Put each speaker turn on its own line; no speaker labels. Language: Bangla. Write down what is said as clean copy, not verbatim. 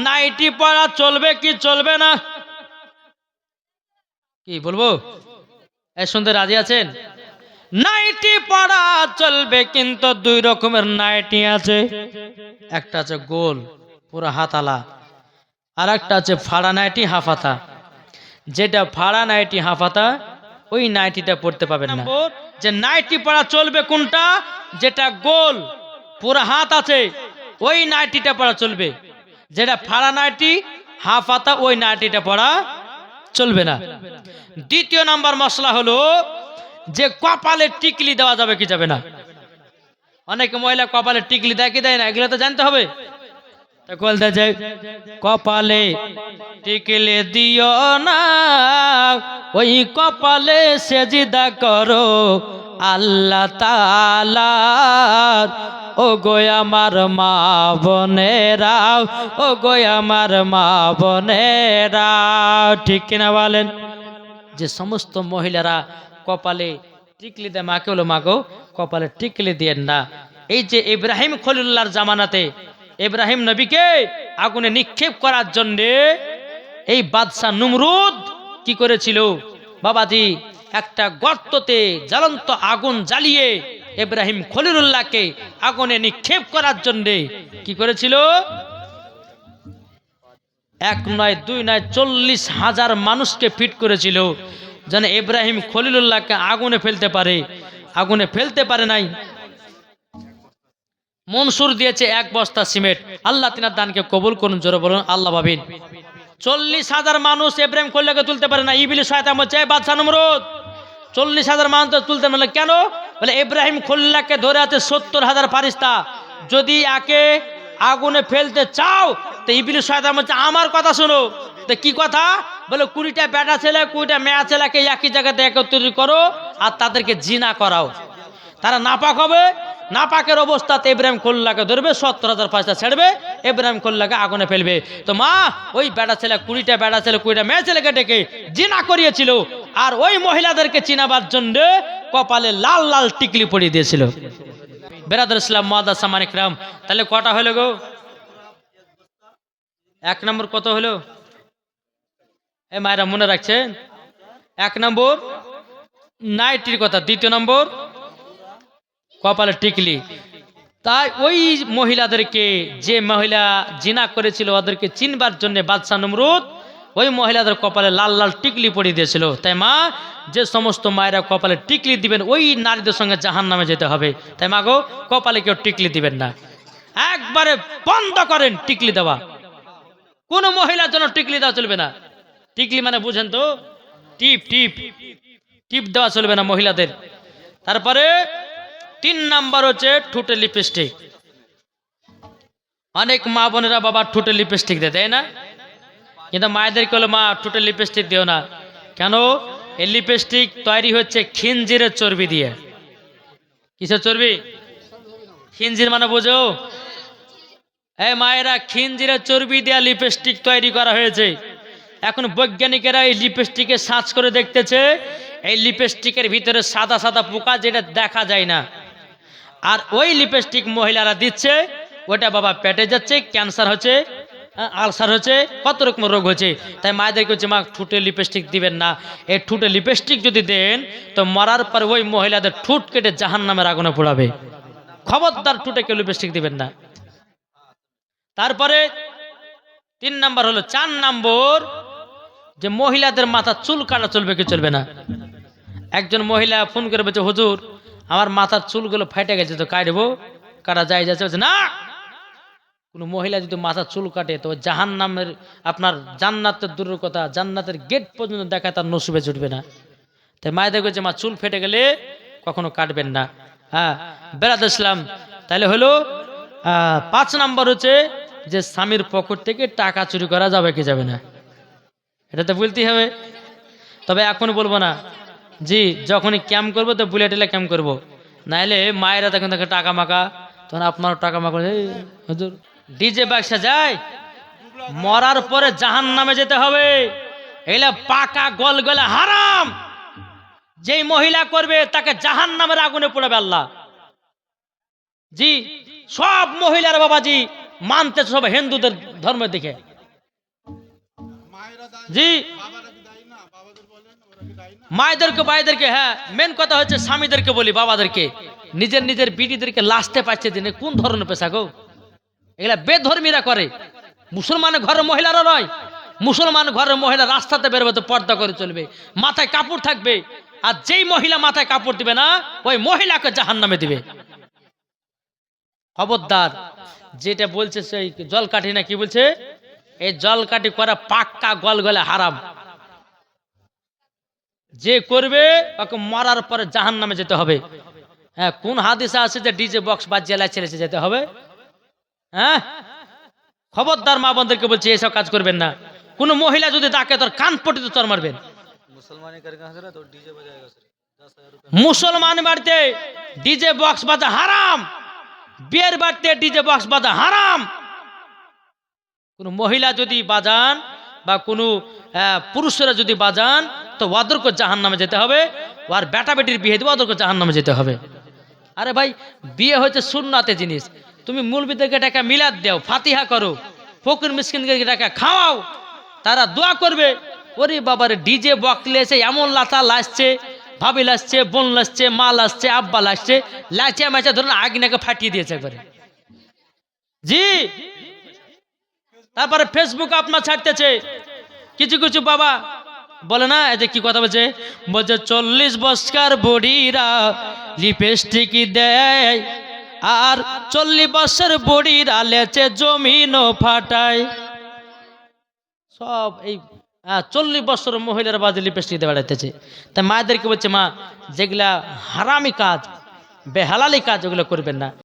নাইটি পরা চলবে কি চলবে না? কি বলবো? শুনতে রাজি আছেন? নাইটি পরা চলবে, কিন্তু দুই রকমের নাইটি আছে। একটা আছে গোল পুরো হাতালা, আর একটা আছে ফাড়া নাইটি হাফাতা। যেটা ফাড়া নাইটি হাফাতা ওই নাইটিটা পড়তে পাবেন না। যে নাইটি পরা চলবে কোনটা? যেটা গোল পুরো হাত আছে ওই নাইটিটা পরা চলবে। যেটা ফাড়া নাইটি হাফাতা ওই নাইটিটা পরা চলবে না। দ্বিতীয় নাম্বার মশলা হলো যে কপালে টিকলি দেওয়া যাবে কি যাবে না? অনেকে মহিলা কপালে টিকলি দেয় কি দেয় না, এগুলো তো জানতে হবে। কপালে টিকলি দিও না, ওই কপালে সেজদা করো আল্লাহ তাআলার। ও গো আমার মা বোনেরা, ও গো আমার মা বোনেরা, ঠিক কিনা বলেন? যে সমস্ত মহিলারা কপালে টিকলি দেয়, মাকে হলো মাগো কপালে টিকলি দিয়েন না। এই যে ইব্রাহিম খলিলুল্লাহর জামানাতে ইব্রাহিম নবীকে আগুনে নিক্ষেপ করার জন্য এই বাদশা নমরুদ কি করেছিল বাবাজি? একটা গর্ততে জ্বলন্ত আগুন জ্বালিয়ে ইব্রাহিম খলিলুল্লাহকে আগুনে নিক্ষেপ করার জন্য কি করেছিল? এক নয় দুই নয় 40,000 মানুষকে ফিট করেছিল যেন ইব্রাহিম খলিলুল্লাহকে আগুনে ফেলতে পারে। আগুনে ফেলতে পারে নাই। মনসুর দিয়েছে 1 বস্তা সিমেন্ট। আল্লাহ তিনার দানকে কবুল করুন, জোরে বলুন আল্লাহ ভাবিন। 40,000 মানুষ ইব্রাহিম খলিলুল্লাহকে তুলতে পারে না। ইবলিস শয়তান বলছে বাদশা নমরুদ 40,000 মানুষ তুলতে পারলে কেন? বলে ইব্রাহিম খলিলুল্লাহকে ধরে আছে 70,000 ফারিস্তা। যদি একে আগুনে ফেলতে চাও তো ইবলিস শয়তান বলছে আমার কথা শোনো। তো কি কথা? বলে 20টা বেটা ছেলে 20টা মেয়া ছেলেকে একই জায়গাতে একত্রিত করো আর তাদেরকে জিনা করাও। তারা নাপাক হবে। নাপাকের অবস্থাতে ইব্রাহিম খলিলুল্লাহকে ধরবে, 70,000 ফারিস্তা ছেড়বে, ইব্রাহিম খলিলুল্লাহকে আগুনে ফেলবে। তো মা ওই বেটা ছেলে 20টা বেটা ছেলে 20টা মেয়ে ছেলেকে ডেকে জিনা করিয়েছিল। আর ওই মহিলাদেরকে চিনাবার জন্য কপালে লাল লাল টিকলি পরিয়ে দিয়েছিল। বেরাদুল ইসলাম মুআদ্দাস সামানিক রাম, তাহলে কটা হলো গো? 1 নম্বর কত হলো? এ মায়েরা মনে রাখছেন? 1 নম্বর নাইটির কথা, 2য় নম্বর কপালে টিকলি। তাই ওই মহিলাদেরকে, যে মহিলা জিনা করেছিল ওদেরকে চিনবার জন্য বাদশা নমরুদ ওই মহিলাদের কপালে লাল লাল টিকলি পরিয়ে দিয়েছিল। তাই মা, যে সমস্ত মায়েরা কপালে টিকলি দিবেন ওই নারীদের সঙ্গে জাহান্নামে যেতে হবে। তাই মা গো, কপালে কেউ টিকলি দিবেন না, একবারে বন্ধ করেন টিকলি দেওয়া। কোন মহিলার জন্য টিকলি দেওয়া চলবে না। টিকলি মানে বুঝেন তো? টিপ টিপ টিপ দেওয়া চলবে না মহিলাদের। তারপরে 3 নাম্বার হচ্ছে ঠোঁটে লিপস্টিক। অনেক মা বোনেরা বাবা ঠোঁটে লিপস্টিক দেয়, তাই না? কিন্তু মায়েদেরকে বলে মা ঠোঁটে লিপস্টিক দিও না। কেন? এই লিপস্টিক তৈরি হচ্ছে খিনজিরের চর্বি দিয়ে। কিসের চর্বি? খিনজির মানে বোঝো? এই মায়েরা, খিনজিরের চর্বি দিয়ে লিপস্টিক তৈরি করা হয়েছে। এখন বৈজ্ঞানিকেরা এই লিপস্টিকে সার্চ করে দেখতেছে এই লিপস্টিকের ভিতরে সাদা সাদা পোকা, যেটা দেখা যায় না। আর ওই লিপস্টিক মহিলারা দিচ্ছে, ওটা বাবা পেটে যাচ্ছে, ক্যান্সার হচ্ছে, আলসার হচ্ছে, কত রকম রোগ হচ্ছে। তাই মায়েদেরকে হচ্ছে মা ঠোঁটে লিপস্টিক দিবেন না। এই ঠোঁটে লিপস্টিক যদি দেন তো মরার পর ওই মহিলাদের ঠোঁট কেটে জাহান্নামের আগুনে পোড়াবে। খবরদার ঠোঁটে কেউ লিপস্টিক দিবেন না। তারপরে 3 নাম্বার হলো, 4 নম্বর যে মহিলাদের মাথা চুল কাটা চলবে কি চলবে না? একজন মহিলা ফোন করে বলছে হুজুর আমার মাথার চুলগুলো ফেটে গেছে, তো কাটবো? কাটা যায় যাচ্ছে? বলছে না, কোনো মহিলা যদি মাথার চুল কাটে তো জাহান্নামের, আপনার জান্নাতের দূরের কথা, জান্নাতের গেট পর্যন্ত দেখায় তার নসিবে জুটবে না। তাই মায়েদের বলছে মা চুল ফেটে গেলে কখনো কাটবেন না। হ্যাঁ বেরাদুল ইসলাম, তাহলে হলো 5 নাম্বার হচ্ছে যে স্বামীর পকেট থেকে টাকা চুরি করা যাবে কি যাবে না? এটা তো বলতেই হবে। তবে এখন বলবো না, জি যখনই ক্যাম্প করবো তো বুলেটেলে ক্যাম্প করবো। নাইলে মায়েরা তখন তাকে টাকা মাকা, তখন আপনারও টাকা মাকা হুজুর ডিজে ব্যবসা যায়, মরার পরে জাহান্নামে যেতে হবে। এগুলা পাকা গল গলে হারাম। যেই মহিলা করবে তাকে জাহান্নামের আগুনে পোড়াবে আল্লাহ। জি সব মহিলার বাবাজি মানতে সব হিন্দুদের ধর্মের দিকে। জি, মায়েদেরকে ভাইদেরকে, হ্যাঁ মেন কথা হচ্ছে স্বামীদেরকে বলি, বাবাদেরকে, নিজের নিজের বিটিদেরকে লাস্টে পাচ্ছে দিনে কোন ধরনের পেশা গো? এগুলা বেধর্মীরা করে, মুসলমানের ঘরের মহিলারা নয়। মুসলমান ঘরের মহিলা রাস্তাতে বেরোবে তো পর্দা করে চলবে, মাথায় কাপড় থাকবে, আর যেই মহিলা মাথায় কাপড় দিবে না ওই মহিলাকে জাহান্নামে দিবে। খবরদার। যেটা বলছে সেই জল কাঠি না কি বলছে, এই জল কাঠি করা পাক্কা গলগলে হারাম। যে করবে ওকে মরার পরে জাহান্নামে যেতে হবে। হ্যাঁ, কোন হাদিসে আছে যে ডিজে বক্স বাজিয়ে ছেড়েছে যেতে হবে? হ্যাঁ, খবরদার মা বোনদেরকে বলছি এইসব কাজ করবেন না। কোন মহিলা যদি ডাকে তোর কান পটিতে চর মারবেন। মুসলমান বাড়িতে ডিজে বক্স বাজা হারাম, বিয়ের বাড়িতে ডিজে বক্স বাজা হারাম। কোন মহিলা যদি বাজান বা কোনো পুরুষরা যদি বাজান তো ওদেরকে জাহান্নামে যেতে হবে। আর বেটা বেটির বিয়ে দেবো, ওদেরকে জাহান্নামে যেতে হবে। আরে ভাই, বিয়ে হচ্ছে সুন্নাতে জিনিস। তুমি মুলবিদেরকে টাকা মিলাদ দাও, ফাতিহা করো, ফকির মিসকিনকে টাকা খাওয়াও, তারা দোয়া করবে। ওরে বাবারে, ডিজে বক্স লেছে, এমন লাতা লাসছে, ভাবি লাসছে, বোন লাসছে, মা লাসছে, আব্বা লাসছে, লাচে মাচে ধরুন আগনাকে ফাটিয়ে দিয়েছে একবারে। জি, তারপরে ফেসবুক আপনার ছাড়তেছে কিছু কিছু বাবা বলে না, এই যে কি কথা বলছে, 40 বছর বড়িরা লিপস্টিক দেয়, আর 40 বছর বড়িরা লেচে জমিনও ফাটায়। সব এই 40 বছর মহিলার বাজে লিপস্টিক দিয়ে বেড়াইতেছে। তাই মায়েদেরকে বলছে, মা যেগুলা হারামি কাজ, বেহালালি কাজ, ওগুলো করবেন না।